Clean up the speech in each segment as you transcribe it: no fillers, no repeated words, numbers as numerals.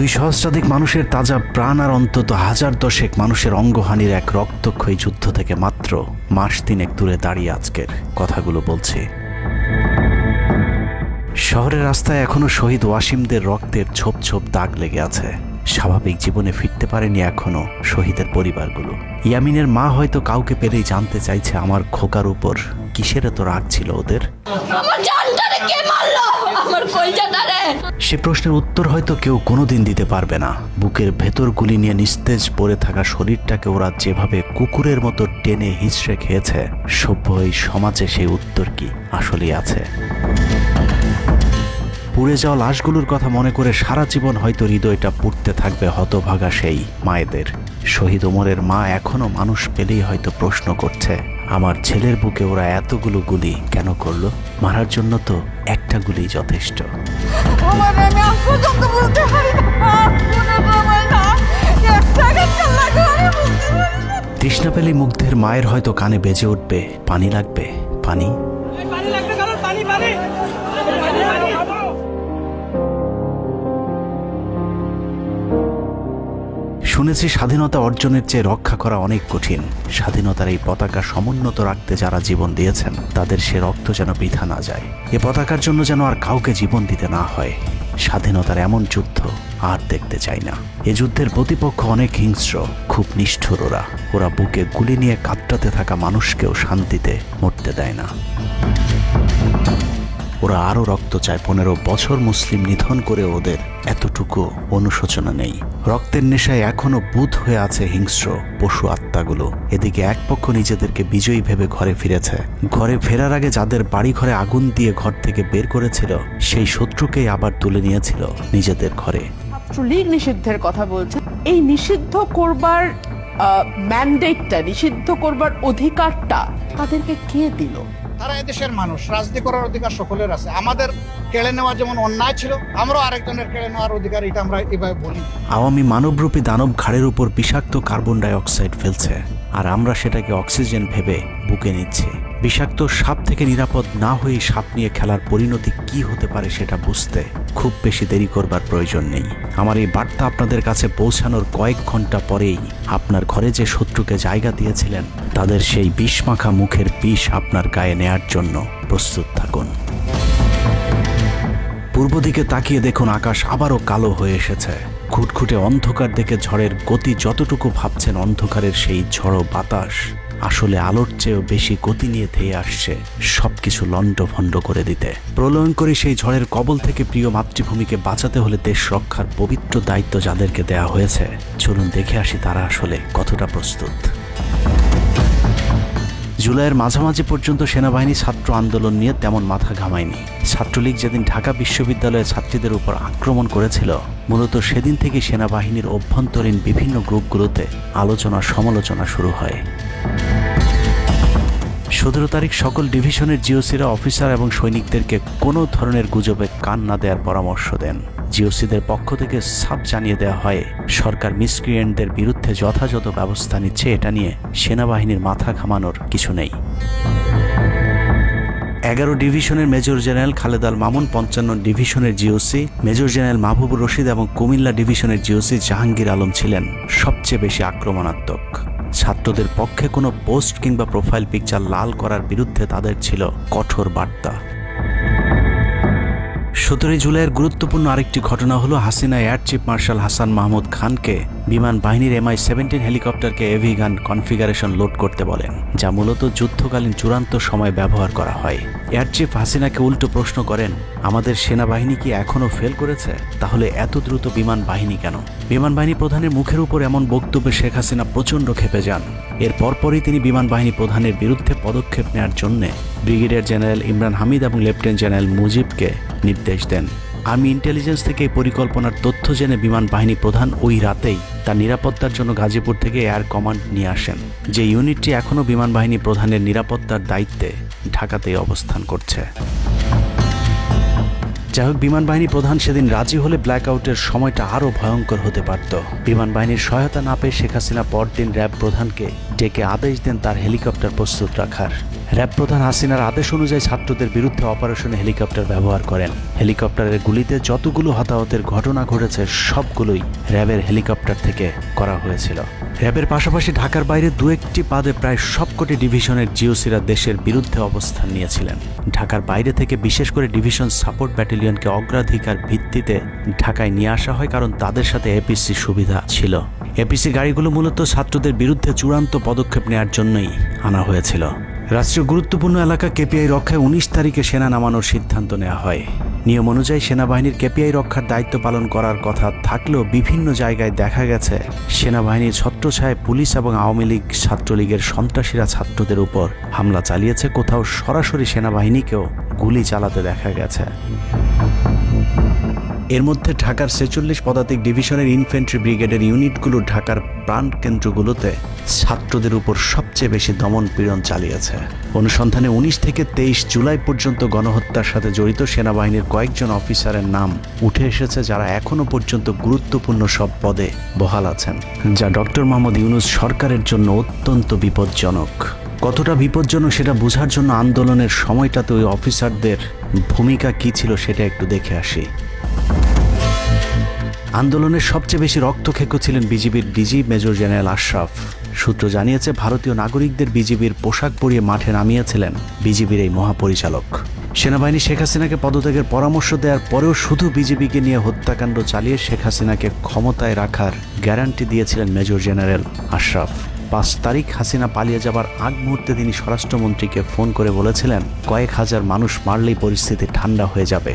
দুই সহস্রাধিক মানুষের তাজা প্রাণ আর অন্তত হাজার দশেক মানুষের অঙ্গহানির এক রক্তক্ষয়ী যুদ্ধ থেকে মাত্র মাস তিনেক দূরে দাঁড়িয়ে আজকের কথাগুলো বলছি। শহরের রাস্তায় এখনো শহীদ ওয়াসিমদের রক্তের ছোপ ছোপ দাগ লেগে আছে। স্বাভাবিক জীবনে ফিরতে পারেনি এখনো শহীদের পরিবারগুলো। ইয়ামিনের মা হয়তো কাউকে পেলেই জানতে চাইছে আমার খোকার উপর কিসের এত রাগ ছিল ওদের। সে প্রশ্নের উত্তর হয়তো কেউ কোনোদিন দিতে পারবে না। বুকের ভেতর গুলি নিয়ে নিস্তেজ পড়ে থাকা শরীরটাকে ওরা যেভাবে কুকুরের মতো টেনে হিঁচড়ে খেয়েছে, সভ্য এই সমাজে সেই উত্তর কি আসলেই আছে? পুড়ে যাওয়া লাশগুলোর কথা মনে করে সারা জীবন হয়তো হৃদয়টা পুড়তে থাকবে হতভাগা সেই মায়েদের। শহীদ ওমরের মা এখনো মানুষ পেলেই হয়তো প্রশ্ন করছে, আমার ছেলের বুকে ওরা এতগুলো গুলি কেন করলো? মারার জন্য তো একটা গুলি যথেষ্ট। তৃষ্ণা পেলে মুগ্ধের মায়ের হয়তো কানে বেজে উঠবে, পানি লাগবে, পানি। শুনেছি স্বাধীনতা অর্জনের চেয়ে রক্ষা করা অনেক কঠিন। স্বাধীনতার এই পতাকা সমুন্নত রাখতে যারা জীবন দিয়েছেন তাদের সে রক্ত যেন বৃথা না যায়। এ পতাকার জন্য যেন আর কাউকে জীবন দিতে না হয়। স্বাধীনতার এমন যুদ্ধ আর দেখতে চাই না। এ যুদ্ধের প্রতিপক্ষ অনেক হিংস্র, খুব নিষ্ঠুর। ওরা বুকে গুলি নিয়ে কাতরাতে থাকা মানুষকেও শান্তিতে মরতে দেয় না। ওরা আরও রক্ত চায়। 15 বছর মুসলিম নিধন করে ওদের এতটুকু অনুশোচনা নেই। রক্তের নেশায় এখনো বুঁদ হয়ে আছে হিংস্র পশু আত্মাগুলো। এদিকে এক পক্ষ নিজেদেরকে বিজয়ী ভেবে ঘরে ফিরেছে। ঘরে ফেরার আগে যাদের বাড়ি ঘরে আগুন দিয়ে ঘর থেকে বের করেছিল, সেই শত্রুকেই আবার তুলে নিয়েছিল নিজেদের ঘরে। ছাত্রলীগ নিষিদ্ধের কথা বলছে। এই নিষিদ্ধ করবার ম্যান্ডেটটা, নিষিদ্ধ করবার অধিকারটা তাদেরকে কে দিল? তারা এদেশের মানুষ, রাজনীতি করার অধিকার সকলের আছে। আমাদের কেড়ে নেওয়া যেমন অন্যায় ছিল, আমরাও আরেকজনের কেড়ে নেওয়ার অধিকার, এটা আমরা এভাবে বলি। আওয়ামী মানবরূপী দানব ঘাড়ের উপর বিষাক্ত কার্বন ডাই অক্সাইড ফেলছে, আর আমরা সেটাকে অক্সিজেন ভেবে বুকে নিচ্ছি। বিষাক্ত সাপ থেকে নিরাপদ না হয়ে সাপ নিয়ে খেলার পরিণতি কি হতে পারে সেটা বুঝতে খুব বেশি দেরি করবার প্রয়োজন নেই। আমার এই বার্তা আপনাদের কাছে পৌঁছানোর কয়েক ঘন্টা পরেই আপনার ঘরে যে শত্রুকে জায়গা দিয়েছিলেন তাদের সেই বিষমাখা মুখের বিষ আপনার গায়ে নেয়ার জন্য প্রস্তুত থাকুন। পূর্ব দিকে তাকিয়ে দেখুন, আকাশ আবারও কালো হয়ে এসেছে। খুটখুটে অন্ধকার দেখে ঝড়ের গতি যতটুকু ভাবছেন, অন্ধকারের সেই ঝড়ো বাতাস আসলে আলোর চেয়েও বেশি গতি নিয়ে ধেয়ে আসছে সবকিছু লণ্ডভণ্ড করে দিতে। প্রলয়ঙ্করী সেই ঝড়ের কবল থেকে প্রিয় মাতৃভূমিকে বাঁচাতে হলে দেশ রক্ষার পবিত্র দায়িত্ব যাদেরকে দেয়া হয়েছে, চলুন দেখে আসি তারা আসলে কতটা প্রস্তুত। জুলাইয়ের মাঝামাঝি পর্যন্ত সেনাবাহিনী ছাত্র আন্দোলন নিয়ে তেমন মাথা ঘামায়নি। ছাত্রলীগ যেদিন ঢাকা বিশ্ববিদ্যালয়ের ছাত্রীদের উপর আক্রমণ করেছিল, মূলত সেদিন থেকে সেনাবাহিনীর অভ্যন্তরীণ বিভিন্ন গ্রুপগুলোতে আলোচনা সমালোচনা শুরু হয়। 17 তারিখ সকল ডিভিশনের জিওসিরা অফিসার এবং সৈনিকদেরকে কোনো ধরনের গুজবে কান না দেওয়ার পরামর্শ দেন। জিওসিদের পক্ষ থেকে সাফ জানিয়ে দেওয়া হয়, সরকার মিসক্রিয়েন্টদের বিরুদ্ধে যথাযথ ব্যবস্থা নিচ্ছে, এটা নিয়ে সেনাবাহিনীর মাথা ঘামানোর কিছু নেই। 11 ডিভিশনের মেজর জেনারেল খালেদ আল মামুন, 55 ডিভিশনের GOC major general Mahbubur Rashid এবং কুমিল্লা ডিভিশনের জিওসি জাহাঙ্গীর আলম ছিলেন সবচেয়ে বেশি আক্রমণাত্মক। ছাত্রদের পক্ষে কোনো পোস্ট কিংবা প্রোফাইল পিকচার লাল করার বিরুদ্ধে তাদের ছিল কঠোর বার্তা। 17 জুলাইয়ের গুরুত্বপূর্ণ আরেকটি ঘটনা হলো, Hasina air chief marshal Hasan Mahmud খানকে বিমান বাহিনীর MI-17 হেলিকপ্টারকে এভি গান কনফিগারেশন লোড করতে বলেন, যা মূলত যুদ্ধকালীন চূড়ান্ত সময় ব্যবহার করা হয়। এয়ার চিফ হাসিনাকে উল্টো প্রশ্ন করেন, আমাদের সেনাবাহিনী কি এখনও ফেল করেছে? তাহলে এত দ্রুত বিমান বাহিনী কেন? বিমান বাহিনী প্রধানের মুখের উপর এমন বক্তব্যে শেখ হাসিনা প্রচণ্ড ক্ষেপে যান। এর পরপরই তিনি বিমান বাহিনী প্রধানের বিরুদ্ধে পদক্ষেপ নেওয়ার জন্য ব্রিগেডিয়ার জেনারেল ইমরান হামিদ এবং লেফটেন্যান্ট জেনারেল মুজিবকে নির্দেশ দেন। আর্মি ইন্টেলিজেন্স থেকে এই পরিকল্পনার তথ্য জেনে বিমান বাহিনী প্রধান ওই রাতেই তার নিরাপত্তার জন্য গাজীপুর থেকে এয়ার কমান্ড নিয়ে আসেন, যে ইউনিটটি এখনও বিমান বাহিনী প্রধানের নিরাপত্তার দায়িত্বে ঢাকাতেই অবস্থান করছে। যাই হোক, বিমান বাহিনী প্রধান সেদিন রাজি হলে ব্ল্যাকআউটের সময়টা আরও ভয়ঙ্কর হতে পারত। বিমান বাহিনীর সহায়তা না পেয়ে শেখ হাসিনা পরদিন র্যাব প্রধানকে ডেকে আদেশ দেন তার হেলিকপ্টার প্রস্তুত রাখার। র্যাব প্রধান হাসিনার আদেশ অনুযায়ী ছাত্রদের বিরুদ্ধে অপারেশনে হেলিকপ্টার ব্যবহার করেন। হেলিকপ্টারের গুলিতে যতগুলো হতাহতের ঘটনা ঘটেছে সবগুলোই র্যাবের হেলিকপ্টার থেকে করা হয়েছিল। র্যাবের পাশাপাশি ঢাকার বাইরে দু একটি পাদে প্রায় সবকটি ডিভিশনের জিওসিরা দেশের বিরুদ্ধে অবস্থান নিয়েছিলেন। ঢাকার বাইরে থেকে বিশেষ করে ডিভিশন সাপোর্ট ব্যাটালিয়নকে অগ্রাধিকার ভিত্তিতে ঢাকায় নিয়ে আসা হয়, কারণ তাদের সাথে এপিসি সুবিধা ছিল। এপিসি গাড়িগুলো মূলত ছাত্রদের বিরুদ্ধে চূড়ান্ত পদক্ষেপ নেওয়ার জন্যই আনা হয়েছিল। রাষ্ট্রীয় গুরুত্বপূর্ণ এলাকা কেপিআই রক্ষায় 19 তারিখে সেনা নামানোর সিদ্ধান্ত নেওয়া হয়। নিয়ম অনুযায়ী সেনাবাহিনীর কেপিআই রক্ষার দায়িত্ব পালন করার কথা থাকলেও বিভিন্ন জায়গায় দেখা গেছে সেনাবাহিনীর ছত্রছায়ায় পুলিশ এবং আওয়ামী লীগ ছাত্রলীগের সন্ত্রাসীরা ছাত্রদের উপর হামলা চালিয়েছে। কোথাও সরাসরি সেনাবাহিনীকেও গুলি চালাতে দেখা গেছে। এর মধ্যে ঢাকার 46 পদাতিক ডিভিশনের ইনফ্যান্ট্রি ব্রিগেডের ইউনিটগুলো ঢাকার প্রাণ কেন্দ্রগুলোতে ছাত্রদের উপর সবচেয়ে বেশি দমন পীড়ন চালিয়েছে। অনুসন্ধানে 19 থেকে 23 জুলাই পর্যন্ত গণহত্যার সাথে জড়িত সেনাবাহিনীর কয়েকজন অফিসারের নাম উঠে এসেছে, যারা এখনো পর্যন্ত গুরুত্বপূর্ণ সব পদে বহাল আছেন, যা ডক্টর মোহাম্মদ ইউনূস সরকারের জন্য অত্যন্ত বিপজ্জনক। কতটা বিপজ্জনক সেটা বোঝার জন্য আন্দোলনের সময়টাতে ওই অফিসারদের ভূমিকা কী ছিল সেটা একটু দেখে আসি। আন্দোলনের সবচেয়ে বেশি রক্তক্ষেকো ছিলেন বিজিবির ডিজি মেজর জেনারেল আশরাফ। সূত্র জানিয়েছে, ভারতীয় নাগরিকদের বিজিবির পোশাক পরিয়ে মাঠে নামিয়েছিলেন বিজিবির এই মহাপরিচালক। সেনাবাহিনী শেখ হাসিনাকে পদত্যাগের পরামর্শ দেওয়ার পরেও শুধু বিজিবিকে নিয়ে হত্যাকাণ্ড চালিয়ে শেখ হাসিনাকে ক্ষমতায় রাখার গ্যারান্টি দিয়েছিলেন মেজর জেনারেল আশরাফ। 5 তারিখ হাসিনা পালিয়ে যাবার আগ মুহূর্তে তিনি স্বরাষ্ট্রমন্ত্রীকে ফোন করে বলেছিলেন, কয়েক হাজার মানুষ মারলেই পরিস্থিতি ঠান্ডা হয়ে যাবে,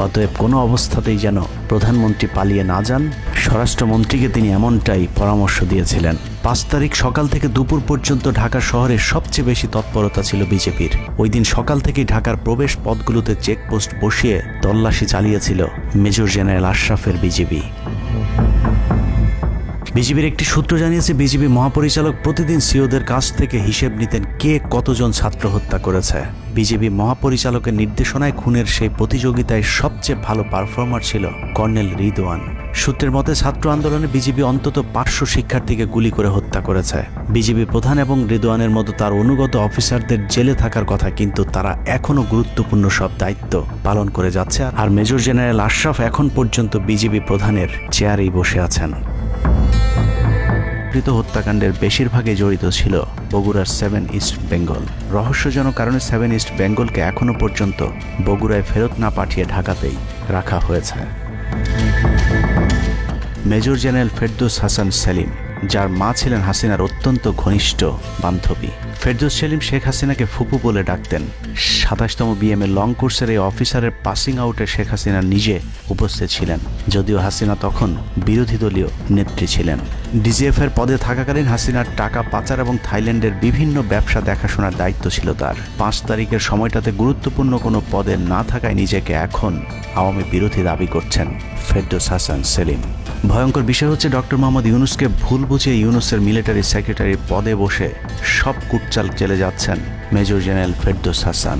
অতএব কোনো অবস্থাতেই যেন প্রধানমন্ত্রী পালিয়ে না যান। স্বরাষ্ট্রমন্ত্রীকে তিনি এমনটাই পরামর্শ দিয়েছিলেন। 5 তারিখ সকাল থেকে দুপুর পর্যন্ত ঢাকা শহরে সবচেয়ে বেশি তৎপরতা ছিল বিজেপির। ওই দিন সকাল থেকেই ঢাকার প্রবেশ পথগুলোতে চেকপোস্ট বসিয়ে তল্লাশি চালিয়েছিল মেজর জেনারেল আশরাফের বিজিবি। বিজিবির একটি সূত্র জানিয়েছে, বিজিবি মহাপরিচালক প্রতিদিন সিওদের কাছ থেকে হিসেব নিতেন কে কতজন ছাত্র হত্যা করেছে। বিজিবি মহাপরিচালকের নির্দেশনায় খুনের সেই প্রতিযোগিতায় সবচেয়ে ভালো পারফর্মার ছিল কর্নেল রিদওয়ান। সূত্রের মতে, ছাত্র আন্দোলনে বিজিবি অন্তত 500 শিক্ষার্থীকে গুলি করে হত্যা করেছে। বিজিবি প্রধান এবং রিদওয়ানের মতো তার অনুগত অফিসারদের জেলে থাকার কথা, কিন্তু তারা এখনও গুরুত্বপূর্ণ সব দায়িত্ব পালন করে যাচ্ছে। আর মেজর জেনারেল আশরাফ এখন পর্যন্ত বিজিবি প্রধানের চেয়ারেই বসে আছেন। হত্যাকাণ্ডের বেশিরভাগই জড়িত ছিল বগুড়ার 7 ইস্ট বেঙ্গল। রহস্যজনক কারণে 7 ইস্ট বেঙ্গলকে এখনো পর্যন্ত বগুড়ায় ফেরত না পাঠিয়ে ঢাকাতেই রাখা হয়েছে। মেজর জেনারেল ফেরদৌস হাসান সেলিম, যার মা ছিলেন হাসিনার অত্যন্ত ঘনিষ্ঠ বান্ধবী। ফেরদৌস সেলিম শেখ হাসিনাকে ফুপু বলে ডাকতেন। 27তম বিএমএ লং কোর্সের এই অফিসারের পাসিং আউটে শেখ হাসিনা নিজে উপস্থিত ছিলেন, যদিও হাসিনা তখন বিরোধী দলীয় নেত্রী ছিলেন। ডিজিএফের পদে থাকাকালীন হাসিনার টাকা পাচার এবং থাইল্যান্ডের বিভিন্ন ব্যবসা দেখাশোনার দায়িত্ব ছিল তার। 5 তারিখের সময়টাতে গুরুত্বপূর্ণ কোনো পদে না থাকায় নিজেকে এখন আওয়ামী বিরোধী দাবি করছেন ফেরদৌস হাসান সেলিম। ভয়ঙ্কর বিষয় হচ্ছে, ডক্টর মোহাম্মদ ইউনূসকে ভুল বুঝিয়ে ইউনূসের মিলিটারি সেক্রেটারির পদে বসে সব কুটচাল চেলে যাচ্ছেন major general Ferdous Hasan.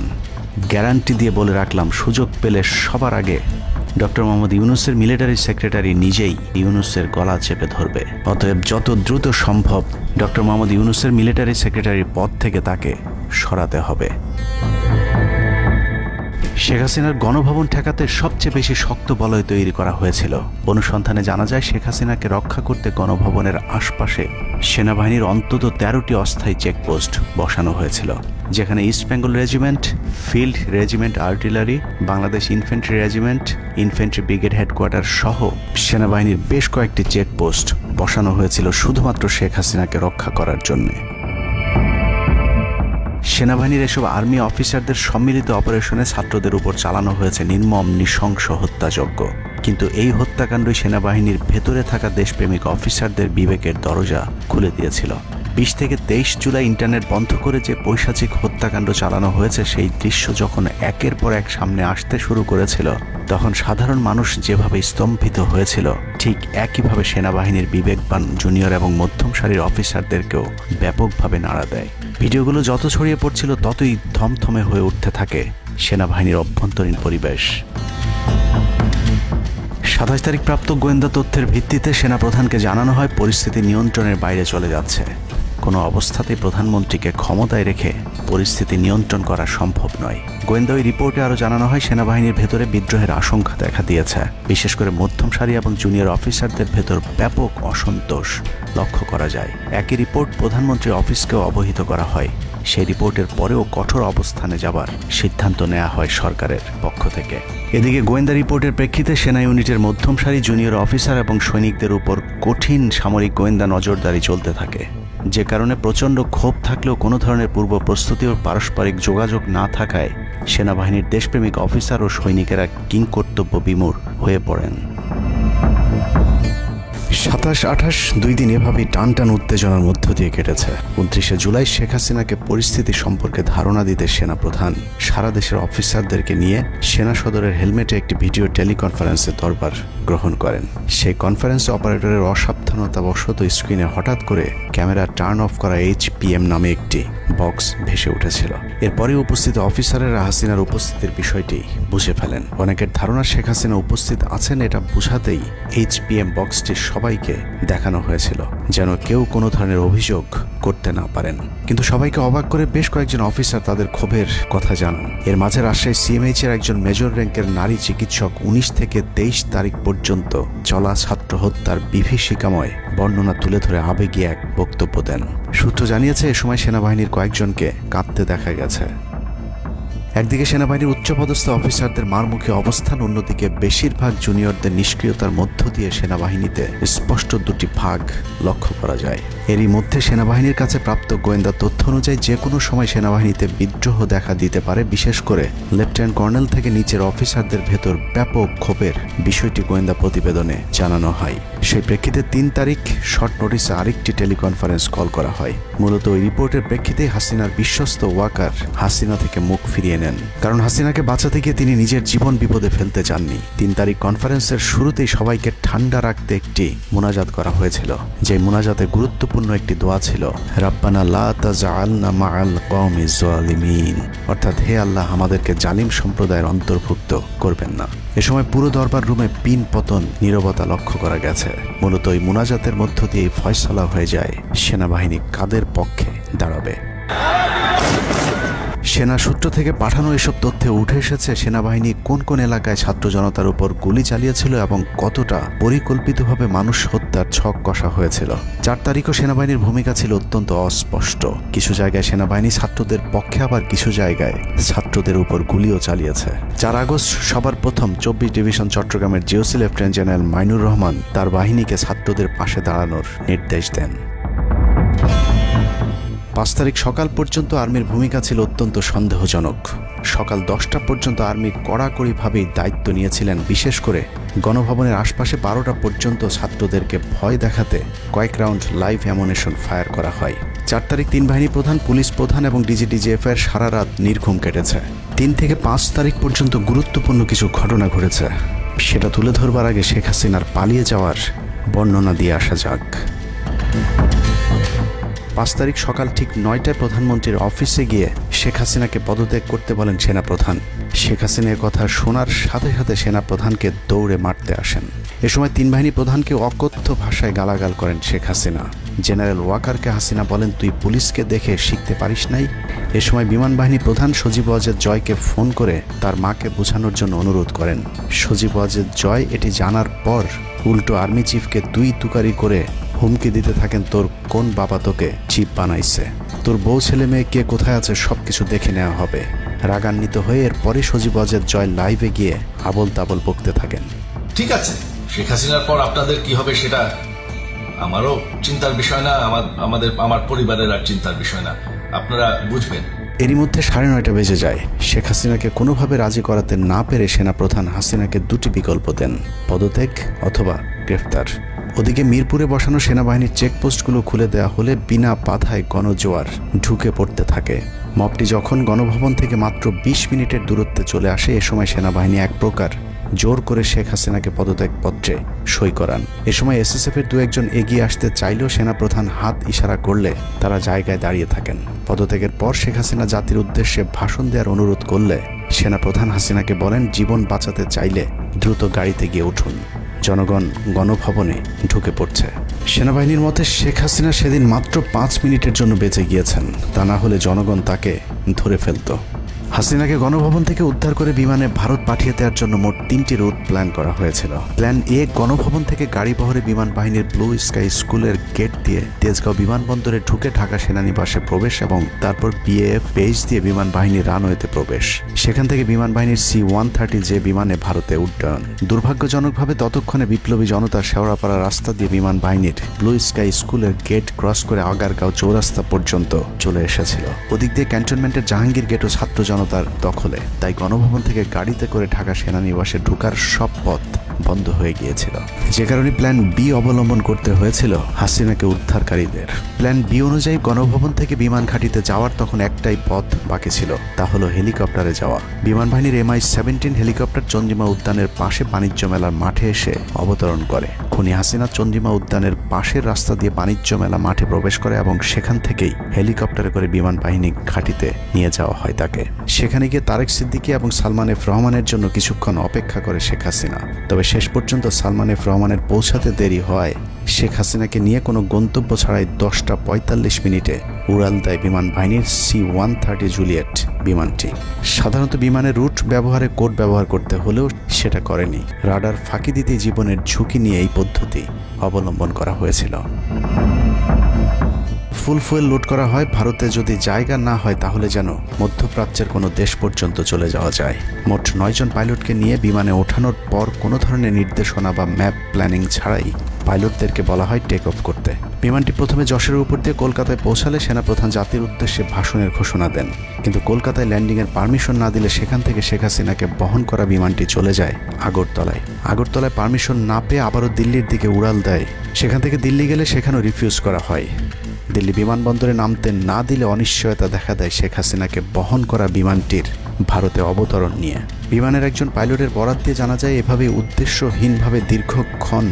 Guarantee দিয়ে বলে রাখলাম, সুযোগ পেলে সবার আগে ডক্টর মোহাম্মদ ইউনূসের মিলিটারি সেক্রেটারি নিজেই ইউনূসের গলা চেপে ধরবে। অতএব যত দ্রুত সম্ভব ডক্টর মোহাম্মদ ইউনূসের মিলিটারি সেক্রেটারির পদ থেকে তাকে সরাতে হবে। শেখ হাসিনার গণভবন ঠেকাতে সবচেয়ে বেশি শক্ত বলয় তৈরি করা হয়েছিল। অনুসন্ধানে জানা যায়, শেখ হাসিনাকে রক্ষা করতে গণভবনের আশপাশে সেনাবাহিনীর অন্তত 13টি অস্থায়ী চেকপোস্ট বসানো হয়েছিল, যেখানে east Bengal regiment, field regiment artillery, Bangladesh infantry regiment, infantry brigade headquarter সহ সেনাবাহিনীর বেশ কয়েকটি চেকপোস্ট বসানো হয়েছিল শুধুমাত্র শেখ হাসিনাকে রক্ষা করার জন্যে। সেনাবাহিনীর এসব আর্মি অফিসারদের সম্মিলিত অপারেশনে ছাত্রদের উপর চালানো হয়েছে নির্মম নৃশংস হত্যাযজ্ঞ। কিন্তু এই হত্যাকাণ্ডই সেনাবাহিনীর ভেতরে থাকা দেশপ্রেমিক অফিসারদের বিবেকের দরজা খুলে দিয়েছিল। 20 থেকে 23 জুলাই ইন্টারনেট বন্ধ করে যে পৈশাচিক হত্যাকাণ্ড চালানো হয়েছে, সেই দৃশ্য যখন একের পর এক সামনে আসতে শুরু করেছিল, তখন সাধারণ মানুষ যেভাবে স্তম্ভিত হয়েছিল, ঠিক একইভাবে সেনাবাহিনীর বিবেকবান জুনিয়র এবং মধ্যম সারির অফিসারদেরকেও ব্যাপকভাবে নাড়া দেয়। ভিডিওগুলো যত ছড়িয়ে পড়ছিল, ততই থমথমে হয়ে উঠতে থাকে সেনাবাহিনীর অভ্যন্তরীণ পরিবেশ। 27 তারিখ প্রাপ্ত গোয়েন্দা তথ্যের ভিত্তিতে সেনাপ্রধানকে জানানো হয় পরিস্থিতি নিয়ন্ত্রণের বাইরে চলে যাচ্ছে। কোনো অবস্থাতেই প্রধানমন্ত্রীকে ক্ষমতায় রেখে পরিস্থিতি নিয়ন্ত্রণ করা সম্ভব নয়। গোয়েন্দা ওই রিপোর্টে আরও জানানো হয়, সেনাবাহিনীর ভেতরে বিদ্রোহের আশঙ্কা দেখা দিয়েছে। বিশেষ করে মধ্যম সারি এবং জুনিয়র অফিসারদের ভেতর ব্যাপক অসন্তোষ লক্ষ্য করা যায়। একই রিপোর্ট প্রধানমন্ত্রীর অফিসকেও অবহিত করা হয়। সেই রিপোর্টের পরেও কঠোর অবস্থানে যাবার সিদ্ধান্ত নেওয়া হয় সরকারের পক্ষ থেকে। এদিকে গোয়েন্দা রিপোর্টের প্রেক্ষিতে সেনা ইউনিটের মধ্যম সারি জুনিয়র অফিসার এবং সৈনিকদের উপর কঠিন সামরিক গোয়েন্দা নজরদারি চলতে থাকে, যে কারণে প্রচণ্ড ক্ষোভ থাকলেও কোনো ধরনের পূর্ব প্রস্তুতি ও পারস্পরিক যোগাযোগ না থাকায় সেনাবাহিনীর দেশপ্রেমিক অফিসার ও সৈনিকেরা কিংকর্তব্য বিমূঢ় হয়ে পড়েন। 27-28 দুই দিন এভাবেই টান উত্তেজনার মধ্য দিয়ে কেটেছে। 29শে জুলাই শেখ হাসিনাকে পরিস্থিতি সম্পর্কে ধারণা দিতে সেনাপ্রধান সারা দেশের অফিসারদেরকে নিয়ে সেনা সদরের হেলমেটে একটি ভিডিও টেলিকনফারেন্সে দরবার গ্রহণ করেন। সেই কনফারেন্সে অপারেটরের অসাবধানতাবশত স্ক্রিনে হঠাৎ করে ক্যামেরা টার্ন অফ করা HPM নামে একটি বক্স ভেসে উঠেছিল। এরপরে উপস্থিত অফিসারেরা হাসিনার উপস্থিতির বিষয়টি বুঝে ফেলেন। অনেকের ধারণা শেখ হাসিনা উপস্থিত আছেন এটা বুঝাতেই HPM বক্সটি সবাইকে দেখানো হয়েছিল, যেন কেউ কোনো ধরনের অভিযোগ করতে না পারেন। কিন্তু সবাইকে অবাক করে বেশ কয়েকজন অফিসার তাদের ক্ষোভের কথা জানান। এর মাঝে রাজশাহী CMH এর একজন মেজর র্যাঙ্কের নারী চিকিৎসক 19 থেকে 23 তারিখ পর্যন্ত চলা ছাত্র হত্যার বিভীষিকাময় বর্ণনা তুলে ধরে আবেগী এক বক্তব্য দেন। সূত্র জানিয়েছে, এ সময় সেনাবাহিনীর কয়েকজনকে কাঁদতে দেখা গেছে। একদিকে সেনাবাহিনীর উচ্চপদস্থ অফিসারদের মারমুখী অবস্থান, অন্যদিকে বেশিরভাগ জুনিয়রদের নিষ্ক্রিয়তার মধ্য দিয়ে সেনাবাহিনীতে স্পষ্ট দুটি ভাগ লক্ষ্য করা যায়। এরই মধ্যে সেনাবাহিনীর কাছে প্রাপ্ত গোয়েন্দা তথ্য অনুযায়ী যে কোনো সময় সেনাবাহিনীতে বিদ্রোহ দেখা দিতে পারে। বিশেষ করে লেফটেন্যান্ট কর্নেল থেকে নিচের অফিসারদের ভেতর ব্যাপক ক্ষোভের বিষয়টি গোয়েন্দা প্রতিবেদনে জানানো হয়। সেই প্রেক্ষিতে 3 তারিখ শর্ট নোটিসে আরেকটি টেলিকনফারেন্স কল করা হয়। মূলত ওই রিপোর্টের প্রেক্ষিতে হাসিনার বিশ্বস্ত ওয়াকার হাসিনা থেকে মুখ ফিরিয়ে নেন, কারণ হাসিনাকে বাঁচাতে গিয়ে তিনি নিজের জীবন বিপদে ফেলতে চাননি। 3 তারিখ কনফারেন্সের শুরুতেই সবাইকে ঠান্ডা রাখতে একটি মোনাজাত করা হয়েছিল। যে মোনাজাতে গুরুত্বপূর্ণ একটি দোয়া ছিল, রাব্বানা লা তাজআলনা মাআল কওমিজ জালিমিন, অর্থাৎ হে আল্লাহ, আমাদেরকে জালিম সম্প্রদায়ের অন্তর্ভুক্ত করবেন না। এ সময় পুরো দরবার রুমে পিন পতন নীরবতা লক্ষ্য করা গেছে। মূলত এই মোনাজাতের মধ্য দিয়ে ফয়সালা হয়ে যায় সেনাবাহিনী কাদের পক্ষে দাঁড়াবে। সেনা সূত্র থেকে পাঠানো এসব তথ্যে উঠে এসেছে সেনাবাহিনী কোন কোন এলাকায় ছাত্র জনতার উপর গুলি চালিয়েছিল এবং কতটা পরিকল্পিতভাবে মানুষ হত্যার ছক কষা হয়েছিল। 4 তারিখও সেনাবাহিনীর ভূমিকা ছিল অত্যন্ত অস্পষ্ট। কিছু জায়গায় সেনাবাহিনী ছাত্রদের পক্ষে, আবার কিছু জায়গায় ছাত্রদের উপর গুলিও চালিয়েছে। 4 আগস্ট সবার প্রথম 24 ডিভিশন চট্টগ্রামের GOC lieutenant general Mainur Rahman তার বাহিনীকে ছাত্রদের পাশে দাঁড়ানোর নির্দেশ দেন। 5 তারিখ সকাল পর্যন্ত আর্মির ভূমিকা ছিল অত্যন্ত সন্দেহজনক। সকাল 10টা পর্যন্ত আর্মি কড়াকড়িভাবেই দায়িত্ব নিয়েছিলেন। বিশেষ করে গণভবনের আশপাশে 12টা পর্যন্ত ছাত্রদেরকে ভয় দেখাতে কয়েক রাউন্ড লাইভ অ্যামুনেশন ফায়ার করা হয়। 4 তারিখ 3 বাহিনী প্রধান, পুলিশ প্রধান এবং DGDGF এর সারা রাত নির্ঘুম কেটেছে। 3 থেকে 5 তারিখ পর্যন্ত গুরুত্বপূর্ণ কিছু ঘটনা ঘটেছে, সেটা তুলে ধরবার আগে শেখ হাসিনার পালিয়ে যাওয়ার বর্ণনা দিয়ে আসা যাক। 5 তারিখ সকাল ঠিক 9টায় প্রধানমন্ত্রীর অফিসে গিয়ে শেখ হাসিনাকে পদত্যাগ করতে বলেন সেনাপ্রধান। শেখ হাসিনার কথা শোনার সাথে সাথে সেনাপ্রধানকে দৌড়ে মারতে আসেন। এ সময় 3 বাহিনী প্রধানকে অকথ্য ভাষায় গালাগাল করেন শেখ হাসিনা। জেনারেল ওয়াকারকে হাসিনা বলেন, তুই পুলিশকে দেখে শিখতে পারিস নাই। এ সময় বিমান বাহিনী প্রধান সজীব ওয়াজেদ জয়কে ফোন করে তার মাকে বোঝানোর জন্য অনুরোধ করেন। সজীব ওয়াজেদ জয় এটি জানার পর উল্টো আর্মি চিফকে তুই তুকারি করে হুমকি দিতে থাকেন, তোর কোন বাবা তোকে চিফ বানাইছে, তোর বউ ছেলে মেয়ে কে কোথায় আছে সবকিছু দেখে নেওয়া হবে। রাগান্বিত হয়ে এরপরে সজীব ওয়াজেদ জয় লাইভে গিয়ে আবল তাবল বকতে থাকেন। ঠিক আছে, শেখ হাসিনার পর আপনাদের কি হবে সেটা আমারও চিন্তার বিষয় না, আমার পরিবারের আর চিন্তার বিষয় না, আপনারা বুঝবেন। এরই মধ্যে 9:30 বেজে যায়। শেখ হাসিনাকে কোনোভাবে রাজি করাতে না পেরে সেনাপ্রধান হাসিনাকে 2টি বিকল্প দেন, পদত্যাগ অথবা গ্রেফতার। ওদিকে মিরপুরে বসানো সেনাবাহিনীর চেকপোস্টগুলো খুলে দেওয়া হলে বিনা বাধায় গণজোয়ার ঢুকে পড়তে থাকে। মবটি যখন গণভবন থেকে মাত্র 20 মিনিটের দূরত্বে চলে আসে, এ সময় সেনাবাহিনী এক প্রকার জোর করে শেখ হাসিনাকে পদত্যাগপত্রে সই করান। এ সময় SSF এর 2-1 এগিয়ে আসতে চাইলেও সেনাপ্রধান হাত ইশারা করলে তারা জায়গায় দাঁড়িয়ে থাকেন। পদত্যাগের পর শেখ হাসিনা জাতির উদ্দেশ্যে ভাষণ দেওয়ার অনুরোধ করলে সেনাপ্রধান হাসিনাকে বলেন, জীবন বাঁচাতে চাইলে দ্রুত গাড়িতে গিয়ে উঠুন, জনগণ গণভবনে ঢুকে পড়ছে। সেনাবাহিনীর মতে শেখ হাসিনা সেদিন মাত্র 5 মিনিটের জন্য বেঁচে গিয়েছেন, তা না হলে জনগণ তাকে ধরে ফেলত। হাসিনাকে গণভবন থেকে উদ্ধার করে বিমানে ভারত পাঠিয়ে দেওয়ার জন্য মোট 3টি রুট প্ল্যান করা হয়েছিল। প্ল্যান এ, গণভবন থেকে গাড়ি বহরে বিমান বাহিনীর ব্লু স্কাই স্কুলের গেট দিয়ে তেজগাঁও বিমানবন্দরে ঢুকে ঢাকা সেনানিবাসে প্রবেশ এবং তারপর বিএএফ বেস দিয়ে বিমান বাহিনীর রানওয়েতে প্রবেশ। সেখান থেকে বিমান বাহিনীর C-130 যে বিমানে ভারতে উড্ডয়ন। দুর্ভাগ্যজনকভাবে ততক্ষণে বিপ্লবী জনতা শেওড়াপাড়া রাস্তা দিয়ে বিমান বাহিনীর ব্লু স্কাই স্কুলের গেট ক্রস করে আগারগাঁও চৌরাস্তা পর্যন্ত চলে এসেছিল। ওদিক দিয়ে ক্যান্টনমেন্টের জাহাঙ্গীর গেটও ছাত্র জনতার দখলে, তাই গণভবন থেকে গাড়িতে করে ঢাকা সেনানিবাসে ঢোকার সব পথ বন্ধ হয়ে গিয়েছিল, যে কারণে প্ল্যান বি অবলম্বন করতে হয়েছিল হাসিনাকে উদ্ধারকারীদের। প্ল্যান বি অনুযায়ী গণভবন থেকে বিমান ঘাঁটিতে যাওয়ার তখন একটাই পথ বাকি ছিল, তা হলো হেলিকপ্টারে যাওয়া। বিমান বাহিনীর MI-17 হেলিকপ্টার চন্দ্রিমা উদ্যানের পাশে বাণিজ্য মেলার মাঠে এসে অবতরণ করে। খুনি হাসিনা চন্দ্রিমা উদ্যানের পাশের রাস্তা দিয়ে বাণিজ্য মেলা মাঠে প্রবেশ করে এবং সেখান থেকেই হেলিকপ্টারে করে বিমান বাহিনী ঘাঁটিতে নিয়ে যাওয়া হয় তাকে। সেখানে গিয়ে তারেক সিদ্দিকী এবং সালমান এফ রহমানের জন্য কিছুক্ষণ অপেক্ষা করে শেখ হাসিনা। তবে শেষ পর্যন্ত সালমান এফ রহমানের পৌঁছাতে দেরি হয় শেখ হাসিনাকে নিয়ে কোনো গন্তব্য ছাড়াই 10টা 45 মিনিটে উড়াল দেয় বিমান বাহিনীর C-130 জুলিয়েট বিমানটি। সাধারণত বিমানের রুট ব্যবহারে কোড ব্যবহার করতে হলেও সেটা করেনি। রাডার ফাঁকি দিতে জীবনের ঝুঁকি নিয়ে এই পদ্ধতি অবলম্বন করা হয়েছিল। ফুল ফুয়েল লোড করা হয়, ভারতে যদি জায়গা না হয় তাহলে যেন মধ্যপ্রাচ্যের কোনো দেশ পর্যন্ত চলে যাওয়া যায়। মোট 9 জন পাইলটকে নিয়ে বিমানে ওঠানোর পর কোনো ধরনের নির্দেশনা বা ম্যাপ প্ল্যানিং ছাড়াই পাইলটদেরকে বলা হয় টেক অফ করতে। বিমানটি প্রথমে যশোরের উপর দিয়ে কলকাতায় পৌঁছালে সেনাপ্রধান জাতির উদ্দেশ্যে ভাষণের ঘোষণা দেন, কিন্তু কলকাতায় ল্যান্ডিংয়ের পারমিশন না দিলে সেখান থেকে শেখ হাসিনাকে বহন করা বিমানটি চলে যায় আগরতলায়। আগরতলায় পারমিশন না পেয়ে আবারও দিল্লির দিকে উড়াল দেয়। সেখান থেকে দিল্লি গেলে সেখানেও রিফিউজ করা হয়। দিল্লি বিমানবন্দরে নামতে না দিলে অনিশ্চয়তা দেখা দেয় শেখ হাসিনাকে বহন করা বিমানটির ভারতে অবতরণ নিয়ে। বিমানের একজন পাইলটের বরাত দিয়ে জানা যায় এভাবে উদ্দেশ্যহীনভাবে দীর্ঘক্ষণ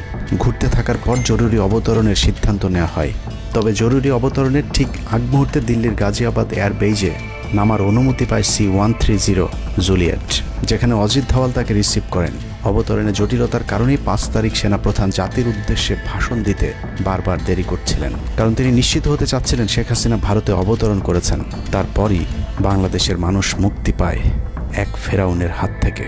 ঘুরতে থাকার পর জরুরি অবতরণের সিদ্ধান্ত নেওয়া হয়। তবে জরুরি অবতরণের ঠিক আগ মুহূর্তে দিল্লির গাজিয়াবাদ এয়ারবেজে নামার অনুমতি পায় C-130 জুলিয়েট, যেখানে অজিত ধওয়াল তাকে রিসিভ করেন। অবতরণে জটিলতার কারণেই 5 তারিখ সেনাপ্রধান জাতির উদ্দেশ্যে ভাষণ দিতে বারবার দেরি করছিলেন, কারণ তিনি নিশ্চিত হতে চাচ্ছিলেন শেখ হাসিনা ভারতে অবতরণ করেছেন। তারপরই বাংলাদেশের মানুষ মুক্তি পায় এক ফেরাউনের হাত থেকে।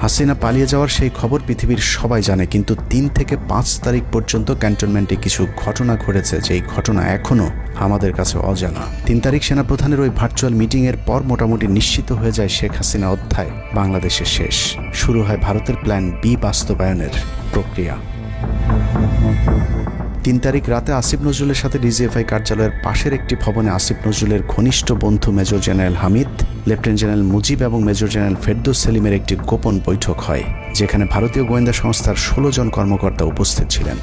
হাসিনা পালিয়ে যাওয়ার সেই খবর পৃথিবীর সবাই জানে, কিন্তু 3 থেকে 5 তারিখ পর্যন্ত ক্যান্টনমেন্টে কিছু ঘটনা ঘটেছে যেই ঘটনা এখনও আমাদের কাছে অজানা। 3 তারিখ সেনাপ্রধানের ওই ভার্চুয়াল মিটিংয়ের পর মোটামুটি নিশ্চিত হয়ে যায় শেখ হাসিনা অধ্যায় বাংলাদেশের শেষ। শুরু হয় ভারতের প্ল্যান বি বাস্তবায়নের প্রক্রিয়া। 3 তারিখ রাতে আসিফ নজরুলের সাথে ডিজিএফআই কার্যালয়ের পাশের একটি ভবনে আসিফ নজরুলের ঘনিষ্ঠ বন্ধু major general Hamid, lieutenant general Mujib এবং মেজর জেনারেল ফেরদৌস সেলিমের একটি গোপন বৈঠক হয়, যেখানে ভারতীয় গোয়েন্দা সংস্থার 16 জন কর্মকর্তা উপস্থিত ছিলেন।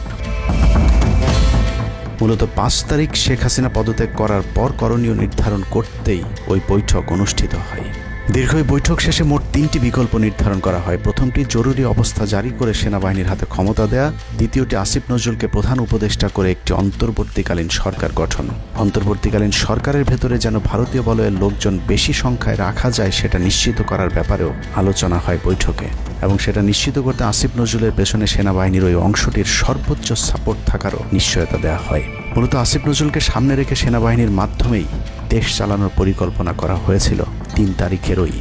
মূলত 5 তারিখ শেখ হাসিনা পদত্যাগ করার পর করণীয় নির্ধারণ করতেই ওই বৈঠক অনুষ্ঠিত হয়। দীর্ঘ বৈঠক শেষে মোট 3টি বিকল্প নির্ধারণ করা হয়। প্রথমটি জরুরি অবস্থা জারি করে সেনাবাহিনীর হাতে ক্ষমতা দেয়া, দ্বিতীয়টি আসিফ নজরুলকে প্রধান উপদেষ্টা করে একটি অন্তর্বর্তীকালীন সরকার গঠন। অন্তর্বর্তীকালীন সরকারের ভেতরে যেন ভারতীয় বলয়ের লোকজন বেশি সংখ্যায় রাখা যায় সেটা নিশ্চিত করার ব্যাপারেও আলোচনা হয় বৈঠকে, এবং সেটা নিশ্চিত করতে আসিফ নজরুলের পেছনে সেনাবাহিনীর ওই অংশটির সর্বোচ্চ সাপোর্ট থাকারও নিশ্চয়তা দেওয়া হয়। মূলত আসিফ নজরুলকে সামনে রেখে সেনাবাহিনীর মাধ্যমেই দেশ চালানোর পরিকল্পনা করা হয়েছিল 3 তারিখের ওই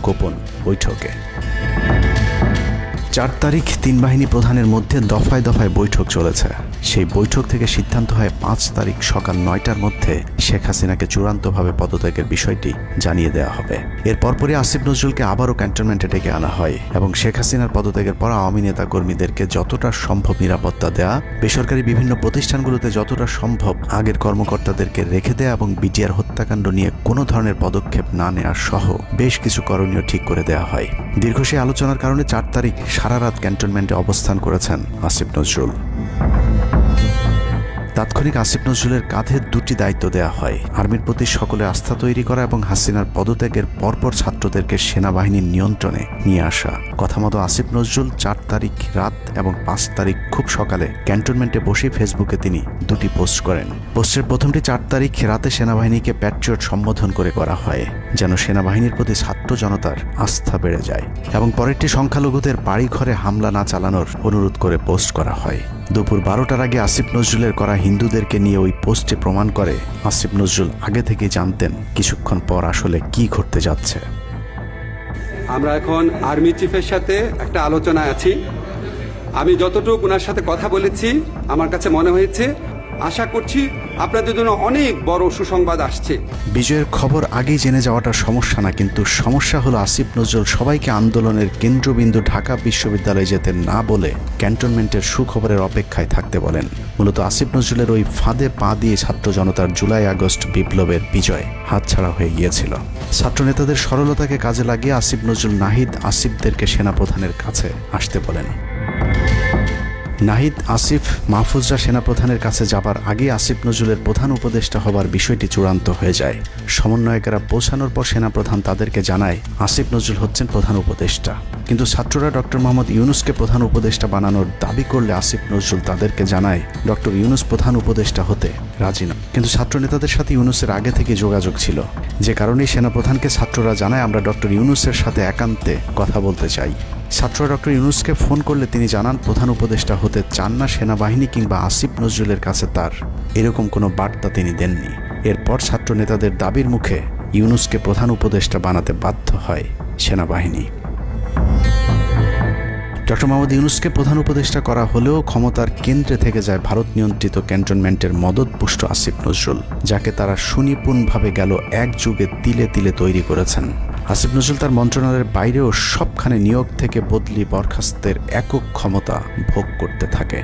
গোপন বৈঠকে। 4 তারিখ 3 বাহিনী প্রধানের মধ্যে দফায় দফায় বৈঠক চলেছে। সেই বৈঠক থেকে সিদ্ধান্ত হয় 5 তারিখ সকাল 9টার মধ্যে শেখ হাসিনাকে চূড়ান্তভাবে পদত্যাগের বিষয়টি জানিয়ে দেওয়া হবে। এর পরপরই আসিফ নজরুলকে আবারও ক্যান্টনমেন্টে ডেকে আনা হয় এবং শেখ হাসিনার পদত্যাগের পর আওয়ামী নেতা কর্মীদেরকে যতটা সম্ভব নিরাপত্তা দেয়া, বেসরকারি বিভিন্ন প্রতিষ্ঠানগুলোতে যতটা সম্ভব আগের কর্মকর্তাদেরকে রেখে দেয়া এবং বিটিআর হত্যাকাণ্ড নিয়ে কোনো ধরনের পদক্ষেপ না নেওয়ার সহ বেশ কিছু করণীয় ঠিক করে দেওয়া হয়। দীর্ঘ সেই আলোচনার কারণে 4 তারিখ সারা রাত ক্যান্টনমেন্টে অবস্থান করেছেন আসিফ নজরুল। তাৎক্ষণিক আসিফ নজরুলের কাঁধে 2টি দায়িত্ব দেওয়া হয়: আর্মির প্রতি সকলে আস্থা তৈরি করা এবং হাসিনার পদত্যাগের পরপর ছাত্রদেরকে সেনাবাহিনীর নিয়ন্ত্রণে নিয়ে আসা। কথা মতো আসিফ নজরুল 4 তারিখ রাত এবং 5 তারিখ খুব সকালে ক্যান্টনমেন্টে বসে ফেসবুকে তিনি 2টি পোস্ট করেন। পোস্টের প্রথমটি 4 তারিখ রাতে সেনাবাহিনীকে প্যাট্রিয়ট সম্বোধন করে করা হয়। যেন সেনাবাহিনীর প্রতি ছাত্র জনতার আস্থা বেড়ে যায়। এবং পরেরটি সংখ্যালঘুদের বাড়িঘরে হামলা না চালানোর অনুরোধ করে পোস্ট করা হয়। দুপুর 12টার আগে আসিফ নজরুলের করা হিন্দুদেরকে নিয়ে ওই পোস্টে প্রমাণ করে আসিফ নজরুল আগে থেকে জানতেন কিছুক্ষণ পর আসলে কি ঘটতে যাচ্ছে। আমরা এখন আর্মি চিফের সাথে একটা আলোচনায় আছি। আমি যতটুকু ওনার সাথে কথা বলেছি আমার কাছে মনে হয়েছে, আশা করছি আপনাদের জন্য অনেক বড় সুসংবাদ আসছে। বিজয়ের খবর আগেই জেনে যাওয়াটা সমস্যা না, কিন্তু সমস্যা হলো আসিফ নজরুল সবাইকে আন্দোলনের কেন্দ্রবিন্দু ঢাকা বিশ্ববিদ্যালয়ে যেতে না বলে ক্যান্টনমেন্টের সুখবরের অপেক্ষায় থাকতে বলেন। মূলত আসিফ নজরুলের ওই ফাঁদে পা দিয়ে ছাত্র জনতার জুলাই আগস্ট বিপ্লবের বিজয় হাতছাড়া হয়ে গিয়েছিল। ছাত্র নেতাদের সরলতাকে কাজে লাগিয়ে আসিফ নজরুল নাহিদ আসিফদেরকে সেনাপ্রধানের কাছে আসতে বলেন। নাহিদ, আসিফ, মাহফুজরা সেনাপ্রধানের কাছে যাবার আগে আসিফ নজরুলের প্রধান উপদেষ্টা হবার বিষয়টি চূড়ান্ত হয়ে যায়। সমন্বয়কেরা পৌঁছানোর পর সেনাপ্রধান তাদেরকে জানায় আসিফ নজরুল হচ্ছেন প্রধান উপদেষ্টা। কিন্তু ছাত্ররা ডক্টর মোহাম্মদ ইউনুসকে প্রধান উপদেষ্টা বানানোর দাবি করলে আসিফ নজরুল তাদেরকে জানায় ডক্টর ইউনুস প্রধান উপদেষ্টা হতে রাজি না। কিন্তু ছাত্র নেতাদের সাথে ইউনুসের আগে থেকে যোগাযোগ ছিল, যে কারণেই সেনাপ্রধানকে ছাত্ররা জানায় আমরা ডক্টর ইউনুসের সাথে একান্তে কথা বলতে চাই। ছাত্ররা ডক্টর ইউনুসকে ফোন করলে তিনি জানান প্রধান উপদেষ্টা হতে চান না সেনাবাহিনী কিংবা আসিফ নজরুলের কাছে তার এরকম কোনো বার্তা তিনি দেননি। এরপর ছাত্র নেতাদের দাবির মুখে ইউনুসকে প্রধান উপদেষ্টা বানাতে বাধ্য হয় সেনাবাহিনী। ডক্টর মোহাম্মদ ইউনুসকে প্রধান উপদেষ্টা করা হলেও ক্ষমতার কেন্দ্রে থেকে যায় ভারত নিয়ন্ত্রিত ক্যান্টনমেন্টের মদতপুষ্ট আসিফ নজরুল, যাকে তারা সুনিপুণভাবে গেল এক যুগে তিলে তিলে তৈরি করেছেন। আসিফ নজরুল তার মন্ত্রণালয়ের বাইরেও সবখানে নিয়োগ থেকে বদলি বরখাস্তের একক ক্ষমতা ভোগ করতে থাকে।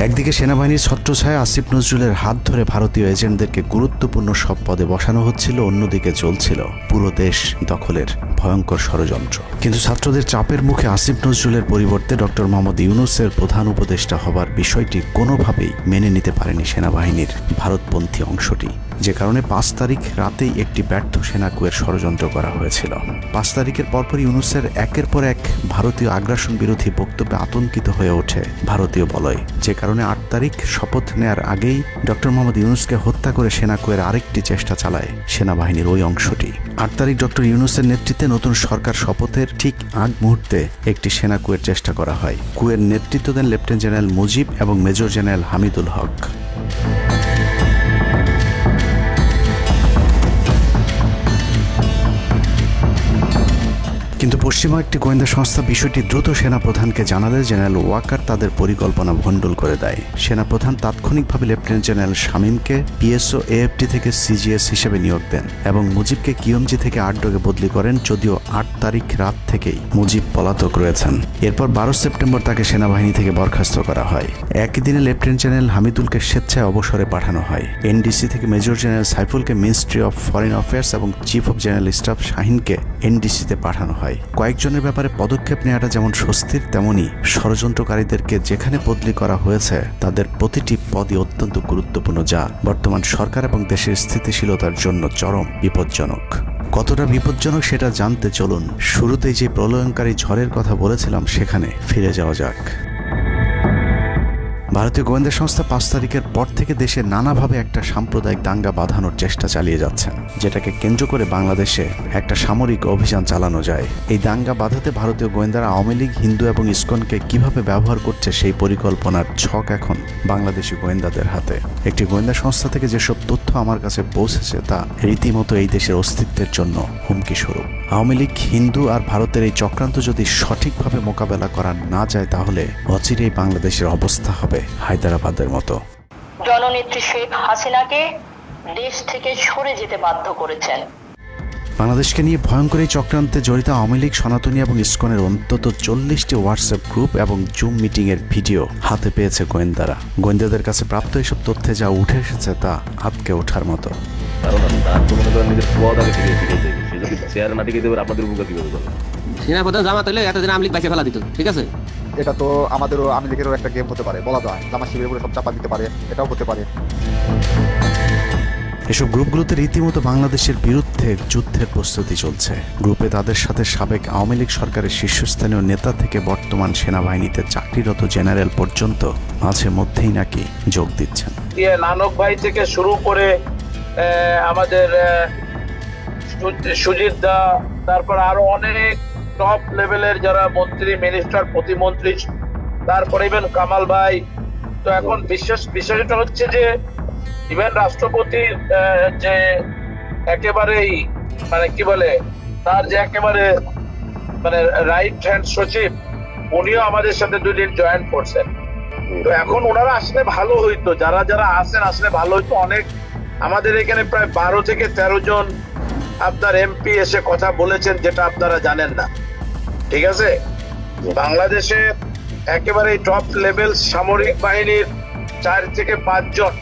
একদিকে সেনাবাহিনীর ছত্রছায়া আসিফ নজরুলের হাত ধরে ভারতীয় এজেন্টদেরকে গুরুত্বপূর্ণ সব পদে বসানো হচ্ছিল, অন্যদিকে চলছিল পুরো দেশ দখলের ভয়ঙ্কর ষড়যন্ত্র। কিন্তু ছাত্রদের চাপের মুখে আসিফ নজরুলের পরিবর্তে ডক্টর মোহাম্মদ ইউনুসের প্রধান উপদেষ্টা হবার বিষয়টি কোনোভাবেই মেনে নিতে পারেনি সেনাবাহিনীর ভারতপন্থী অংশটি, যে কারণে 5 তারিখ রাতেই একটি ব্যর্থ সেনা কুয়ের ষড়যন্ত্র করা হয়েছিল। 5 তারিখের পরপরই ইউনুসের একের পর এক ভারতীয় আগ্রাসন বিরোধী বক্তব্যে আতঙ্কিত হয়ে ওঠে ভারতীয় বলয়, যে কারণে 8 তারিখ শপথ নেয়ার আগেই ডক্টর মোহাম্মদ ইউনুসকে হত্যা করে সেনা কুয়ের আরেকটি চেষ্টা চালায় সেনাবাহিনীর ওই অংশটি। 8 তারিখ ডক্টর ইউনুসের নেতৃত্বে নতুন সরকার শপথের ঠিক আগ মুহূর্তে একটি সেনা কুয়ের চেষ্টা করা হয়। কুয়ের নেতৃত্ব দেন লেফটেন্যান্ট জেনারেল মুজিব এবং মেজর জেনারেল হামিদুল হক। কিন্তু পশ্চিমা একটি গোয়েন্দা সংস্থা বিষয়টি দ্রুত সেনাপ্রধানকে জানালে জেনারেল ওয়াকার তাদের পরিকল্পনা ভণ্ডুল করে দেয়। সেনাপ্রধান তাৎক্ষণিকভাবে লেফটেন্যান্ট জেনারেল শামীমকে পিএসও এএফটি থেকে সিজিএস হিসেবে নিয়োগ দেন এবং মুজিবকে কিউএমজি থেকে আটডগে বদলি করেন, যদিও 8 তারিখ রাত থেকেই মুজিব পলাতক রয়েছেন। এরপর 12 সেপ্টেম্বর তাকে সেনাবাহিনী থেকে বরখাস্ত করা হয়। একই দিনে লেফটেন্যান্ট জেনারেল হামিদুলকে স্বেচ্ছায় অবসরে পাঠানো হয়। এনডিসি থেকে মেজর জেনারেল সাইফুলকে মিনিস্ট্রি অফ ফরেন অ্যাফেয়ার্স এবং চিফ অফ জেনারেল স্টাফ শাহিনকে এনডিসিতে পাঠানো হয়। কয়েকজনের ব্যাপারে পদক্ষেপ নেওয়াটা যেমন স্বস্তির, তেমনি ষড়যন্ত্রকারীদেরকে যেখানে বদলি করা হয়েছে তাদের প্রতিটি পদই অত্যন্ত গুরুত্বপূর্ণ, যা বর্তমান সরকার এবং দেশের স্থিতিশীলতার জন্য চরম বিপজ্জনক। কতটা বিপজ্জনক সেটা জানতে চলুন শুরুতেই যে প্রলয়ঙ্কারী ঝড়ের কথা বলেছিলাম সেখানে ফিরে যাওয়া যাক। ভারতীয় গোয়েন্দা সংস্থা 5 তারিখের পর থেকে দেশে নানাভাবে একটা সাম্প্রদায়িক দাঙ্গা বাঁধানোর চেষ্টা চালিয়ে যাচ্ছেন, যেটাকে কেন্দ্র করে বাংলাদেশে একটা সামরিক অভিযান চালানো যায়। এই দাঙ্গা বাঁধাতে ভারতীয় গোয়েন্দারা আওয়ামী লীগ, হিন্দু এবং ইসকনকে কিভাবে ব্যবহার করছে সেই পরিকল্পনার ছক এখন বাংলাদেশি গোয়েন্দাদের হাতে। একটি গোয়েন্দা সংস্থা থেকে যেসব তথ্য আমার কাছে পৌঁছেছে তা রীতিমতো এই দেশের অস্তিত্বের জন্য হুমকি স্বরূপ। আওয়ামী লীগ, হিন্দু আর ভারতের এই চক্রান্ত যদি সঠিকভাবে মোকাবেলা করা না যায় তাহলে অচিরেই বাংলাদেশের অবস্থা হবে হায়দ্রাবাদের মতো। জননেত্রী শেখ হাসিনাকে দেশ থেকে সরে যেতে বাধ্য করেছেন। বাংলাদেশকে নিয়ে ভয়ঙ্কর এই চক্রান্তে জড়িত আওয়ামী লীগ, সনাতনী এবং ইসকনের অন্তত 40টি হোয়াটসঅ্যাপ গ্রুপ এবং জুম মিটিংয়ের ভিডিও হাতে পেয়েছে গোয়েন্দারা। গোয়েন্দাদের কাছে প্রাপ্ত এসব তথ্যে যা উঠে এসেছে তা আটকে ওঠার মতো। সেনাপ্রধান জামাত হলে এতদিন আওয়ামী লীগ বাইকে ফেলা দিত, ঠিক আছে? এটা তো আমাদেরও আওয়ামী লীগেরও একটা গেম হতে পারে, বলা যায় জামাত শিবিরের উপরে সব চাপা দিতে পারে, এটাও হতে পারে। এসব গ্রুপগুলোতে রীতিমতো বাংলাদেশের বিরুদ্ধে যুদ্ধের প্রস্তুতি চলছে। গ্রুপে তাদের সাথে সাবেক আওয়ামী লীগ সরকারের শীর্ষস্থানীয় নেতা থেকে বর্তমান সেনাবাহিনীতে চাকরিরত জেনারেল পর্যন্ত মাঝে মধ্যেই নাকি যোগ দিচ্ছেন। নানক ভাই থেকে শুরু করে আমাদের সুজিত দা, তারপর আরো অনেক টপ লেভেলের যারা মন্ত্রী, মিনিস্টার, প্রতিমন্ত্রী, তারপরে ইভেন কামাল ভাই। তো এখন বিষয়টা হচ্ছে যে ইভেন রাষ্ট্রপতি যে একেবারেই মানে কি বলে তার যে একেবারে মানে রাইট হ্যান্ড সচিব, উনিও আমাদের সাথে 2 দিন জয়েন করছেন। তো এখন ওনারা আসলে ভালো হইতো, যারা যারা আসেন আসলে ভালো হইতো। অনেক আমাদের এখানে প্রায় 12 থেকে 13 জন আপনার এমপি এসে কথা বলেছেন, যেটা আপনারা জানেন না। ঠিক আছে, বাংলাদেশে একেবারে টপ লেভেল সামরিক বাহিনীর 4 থেকে 5 জন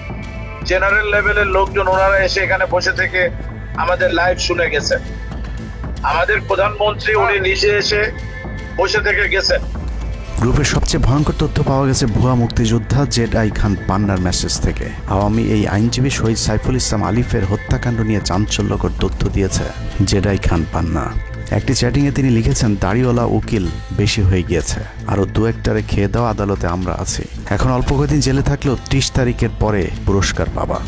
জেনারেল লেভেলের লোকজন ওনারা এসে এখানে বসে থেকে আমাদের লাইভ শুনে গেছেন। আমাদের প্রধানমন্ত্রী উনি নিজে এসে বসে থেকে গেছেন। গ্রুপের সবচেয়ে ভয়ঙ্কর তথ্য পাওয়া গেছে ভুয়া মুক্তিযোদ্ধা জেডআই খান পান্নার মেসেজ থেকে। আওয়ামী এই আইনজীবী শহীদ সাইফুল ইসলাম আলিফের হত্যাকাণ্ড নিয়ে চাঞ্চল্যকর তথ্য দিয়েছে জেডআই খান পান্না। একটি চ্যাটিংয়ে তিনি লিখেছেন, দাড়িওয়ালা উকিল বেশি হয়ে গিয়েছে, আরও 2-1টারে খেয়ে দাও, আদালতে আমরা আছি। এখন অল্প কদিন জেলে থাকলেও 30 তারিখের পরে পুরস্কার পাবা।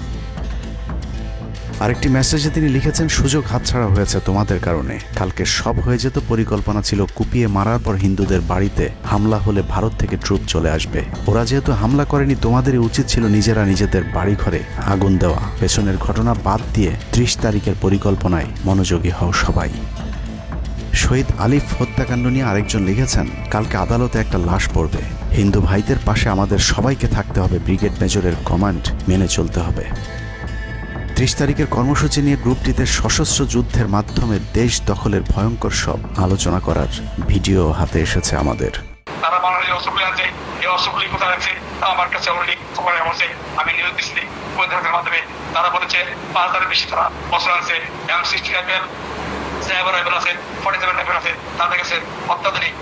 আরেকটি মেসেজে তিনি লিখেছেন, সুযোগ হাতছাড়া হয়েছে তোমাদের কারণে। কালকে সব হয়ে যেত, পরিকল্পনা ছিল কুপিয়ে মারার পর হিন্দুদের বাড়িতে হামলা হলে ভারত থেকে ট্রুপ চলে আসবে। ওরা যেহেতু হামলা করেনি, তোমাদেরই উচিত ছিল নিজেরা নিজেদের বাড়ি ঘরে আগুন দেওয়া। পেছনের ঘটনা বাদ দিয়ে 30 তারিখের পরিকল্পনায় মনোযোগী হও সবাই। শহীদ আলিফ হত্যাকাণ্ড নিয়ে আরেকজন লিখেছেন, কালকে আদালতে একটা লাশ পড়বে। হিন্দু ভাইদের পাশে আমাদের সবাইকে থাকতে হবে, ব্রিগেড মেজরের কমান্ড মেনে চলতে হবে। 30 তারিখের কর্মসূচি নিয়ে গ্রুপটিতে সশস্ত্র যুদ্ধের মাধ্যমে দেশ দখলের ভয়ঙ্কর সব আলোচনা করার ভিডিও হাতে এসেছে আমাদের। তারা বাংলাদেশের অস্ত্রগুলি আছে, এই অস্ত্রগুলি কোথায় আছে আমার কাছে অলরেডি খবর এসেছে। আমি নিউজ দিচ্ছি গোয়েন্দাদের মাধ্যমে। তারা বলেছে 5000-এর বেশি তারা অস্ত্র আছে, M60 রাইফেল, 7 রাইফেল আছে, 47 রাইফেল আছে, তাদের কাছে অত্যাধুনিক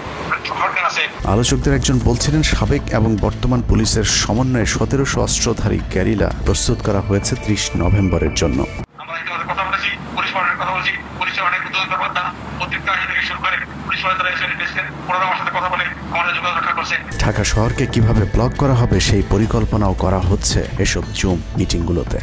হটগান আছে। আলোচকদের একজন বলছিলেন, সাবেক এবং বর্তমান পুলিশের সমন্বয়ে 1700 অস্ত্রধারী গ্যারিলা প্রস্তুত করা হয়েছে 30 নভেম্বরের জন্য। আমরা ইতিমধ্যে কথা বলেছি, পুলিশ পার্টির কথা বলছি, পুলিশের অনেক উদ্যোগ ব্যাপারটা প্রত্যেক কাজ থেকে শুরু করে পুলিশ পার্টি তারা এসে এসেছেন, ওনারা আমার সাথে কথা বলে আমাদের যোগাযোগ রক্ষা করছে। ঢাকা শহরকে কিভাবে ব্লক করা হবে সেই পরিকল্পনাও করা হচ্ছে এসব জুম মিটিংগুলোতে।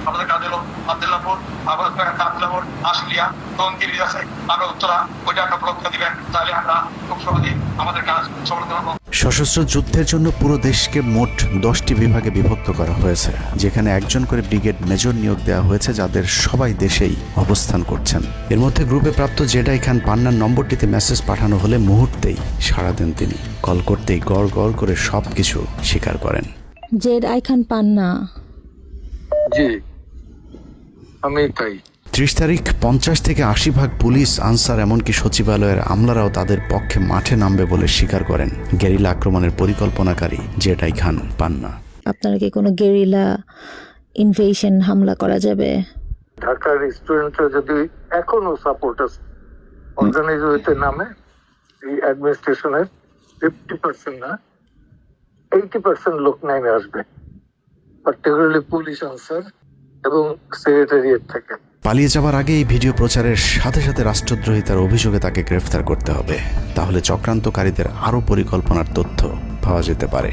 আমাদের কাজ হলো আব্দুল্লাহপুর, আব্দুল্লাহপুর, আশুলিয়া, টঙ্গীর আছে, আমরা উত্তরা ওইটা একটা ব্লক দিবেন, তাহলে আমরা খুব সহজেই আমাদের কাজ সফলতা পাবো। সশস্ত্র যুদ্ধের জন্য পুরো দেশকে মোট 10টি বিভাগে বিভক্ত করা হয়েছে, যেখানে একজন করে ব্রিগেড মেজর নিয়োগ দেওয়া হয়েছে, যাদের সবাই দেশেই অবস্থান করছেন। এর মধ্যে গ্রুপে প্রাপ্ত জেডআই খান পান্নার নম্বরটিতে মেসেজ পাঠানো হলে মুহূর্তেই সাড়া দেন তিনি। কল করতেই গড় গড় করে সবকিছু স্বীকার করেন। জেডআই খান পান্না, জি আমি তাই। 30 তারিখ 50 থেকে 80% পুলিশ, আনসার, এমনকি সচিবালয়ের আমলারাও তাদের পক্ষে মাঠে নামবে বলে স্বীকার করেন গেরিলা আক্রমণের পরিকল্পনাকারী জেডআই খান পান্না। আপনারা কি কোনো গেরিলা ইনভেশন হামলা করা যাবে? ঢাকার স্টুডেন্টরা যদি এখনো সাপোর্টার্স অর্গানাইজ হইতে নামে, এই অ্যাডমিনিস্ট্রেশনের 50% না 80% লোক নেমে আসবে, পার্টিকুলারলি পুলিশ, আনসার এবং সেক্রেটারিয়েট থেকে। পালিয়ে যাওয়ার আগে এই ভিডিও প্রচারের সাথে সাথে রাষ্ট্রদ্রোহিতার অভিযোগে তাকে গ্রেফতার করতে হবে। তাহলে চক্রান্তকারীদের আরও পরিকল্পনার তথ্য পাওয়া যেতে পারে।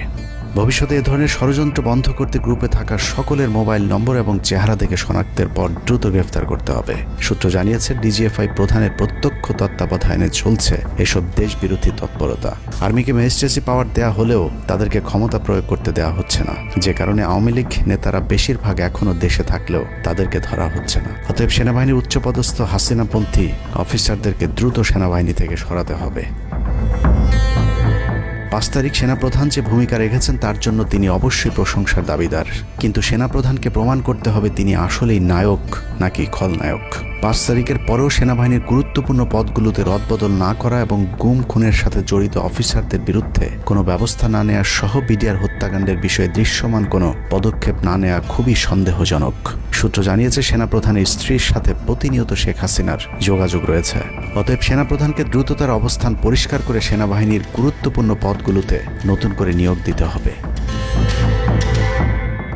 ভবিষ্যতে এ ধরনের ষড়যন্ত্র বন্ধ করতে গ্রুপে থাকা সকলের মোবাইল নম্বর এবং চেহারা দেখে শনাক্তের পর দ্রুত গ্রেফতার করতে হবে। সূত্র জানিয়েছে, ডিজিএফআই প্রধানের প্রত্যক্ষ তত্ত্বাবধানে চলছে এসব দেশবিরোধী তৎপরতা। আর্মিকে ম্যাজিস্ট্রেসি পাওয়ার দেয়া হলেও তাদেরকে ক্ষমতা প্রয়োগ করতে দেওয়া হচ্ছে না, যে কারণে আওয়ামী লীগ নেতারা বেশিরভাগ এখনও দেশে থাকলেও তাদেরকে ধরা হচ্ছে না। অতএব সেনাবাহিনীর উচ্চপদস্থ হাসিনাপন্থী অফিসারদেরকে দ্রুত সেনাবাহিনী থেকে সরাতে হবে। 5 তারিখ সেনাপ্রধান যে ভূমিকা রেখেছেন তার জন্য তিনি অবশ্যই প্রশংসার দাবিদার, কিন্তু সেনাপ্রধানকে প্রমাণ করতে হবে তিনি আসলেই নায়ক নাকি খলনায়ক। 5 তারিখের পরেও সেনাবাহিনীর গুরুত্বপূর্ণ পদগুলোতে রদবদল না করা এবং গুম খুনের সাথে জড়িত অফিসারদের বিরুদ্ধে কোনো ব্যবস্থা না নেওয়া সহ বিডিআর হত্যাকাণ্ডের বিষয়ে দৃশ্যমান কোনো পদক্ষেপ না নেওয়া খুবই সন্দেহজনক। সূত্র জানিয়েছে, সেনাপ্রধানের স্ত্রীর সাথে প্রতিনিয়ত শেখ হাসিনার যোগাযোগ রয়েছে। অতএব সেনাপ্রধানকে দ্রুত তার অবস্থান পরিষ্কার করে সেনাবাহিনীর গুরুত্বপূর্ণ পদগুলোতে নতুন করে নিয়োগ দিতে হবে।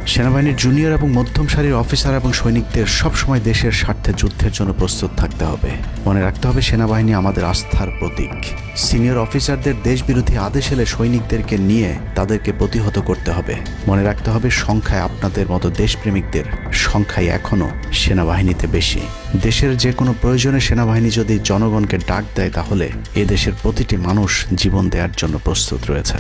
সেনাবাহিনীর জুনিয়র এবং মধ্যম সারির অফিসার এবং সৈনিকদের সবসময় দেশের স্বার্থে যুদ্ধের জন্য প্রস্তুত থাকতে হবে। মনে রাখতে হবে সেনাবাহিনী আমাদের আস্থার প্রতীক। সিনিয়র অফিসারদের দেশবিরোধী আদেশ এলে সৈনিকদেরকে নিয়ে তাদেরকে প্রতিহত করতে হবে। মনে রাখতে হবে সংখ্যায় আপনাদের মতো দেশপ্রেমিকদের সংখ্যাই এখনও সেনাবাহিনীতে বেশি। দেশের যে কোনো প্রয়োজনে সেনাবাহিনী যদি জনগণকে ডাক দেয় তাহলে এ দেশের প্রতিটি মানুষ জীবন দেওয়ার জন্য প্রস্তুত রয়েছে।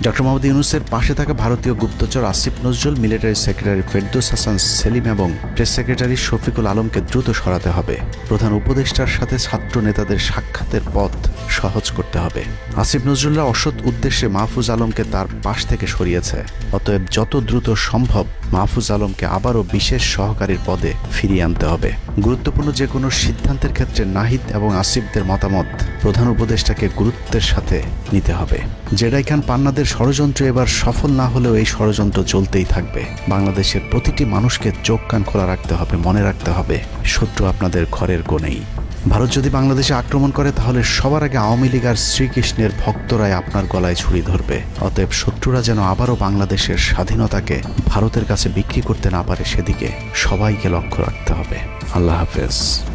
ডক্টর মোহাম্মদ ইউনূসের পাশে থাকা ভারতীয় গুপ্তচর আসিফ নজরুল, মিলিটারি সেক্রেটারি ফেরদৌস হাসান সেলিম এবং প্রেস সেক্রেটারি শফিকুল আলমকে দ্রুত সরাতে হবে। প্রধান উপদেষ্টার সাথে ছাত্র নেতাদের সাক্ষাতের পথ সহজ করতে হবে। আসিফ নজরুল্লাহ অসৎ উদ্দেশ্যে মাহফুজ আলমকে তার পাশ থেকে সরিয়েছে। অতএব যত দ্রুত সম্ভব মাহফুজ আলমকে আবারও বিশেষ সহকারীর পদে ফিরিয়ে আনতে হবে। গুরুত্বপূর্ণ যে কোনো সিদ্ধান্তের ক্ষেত্রে নাহিদ এবং আসিফদের মতামত প্রধান উপদেষ্টাকে গুরুত্বের সাথে নিতে হবে। জেডাই খান পান্নাদের ষড়যন্ত্র এবার সফল না হলেও এই ষড়যন্ত্র চলতেই থাকবে। বাংলাদেশের প্রতিটি মানুষকে চোখ কান খোলা রাখতে হবে, মনে রাখতে হবে শত্রু আপনাদের ঘরের কোণেই। ভারত যদি বাংলাদেশে আক্রমণ করে তাহলে সবার আগে আওয়ামী লীগ আর শ্রীকৃষ্ণের ভক্তরাই আপনার গলায় ছুরি ধরবে। অতএব শত্রুরা যেন আবারও বাংলাদেশের স্বাধীনতাকে ভারতের কাছে বিক্রি করতে না পারে সেদিকে সবাইকে লক্ষ্য রাখতে হবে। আল্লাহ হাফেজ।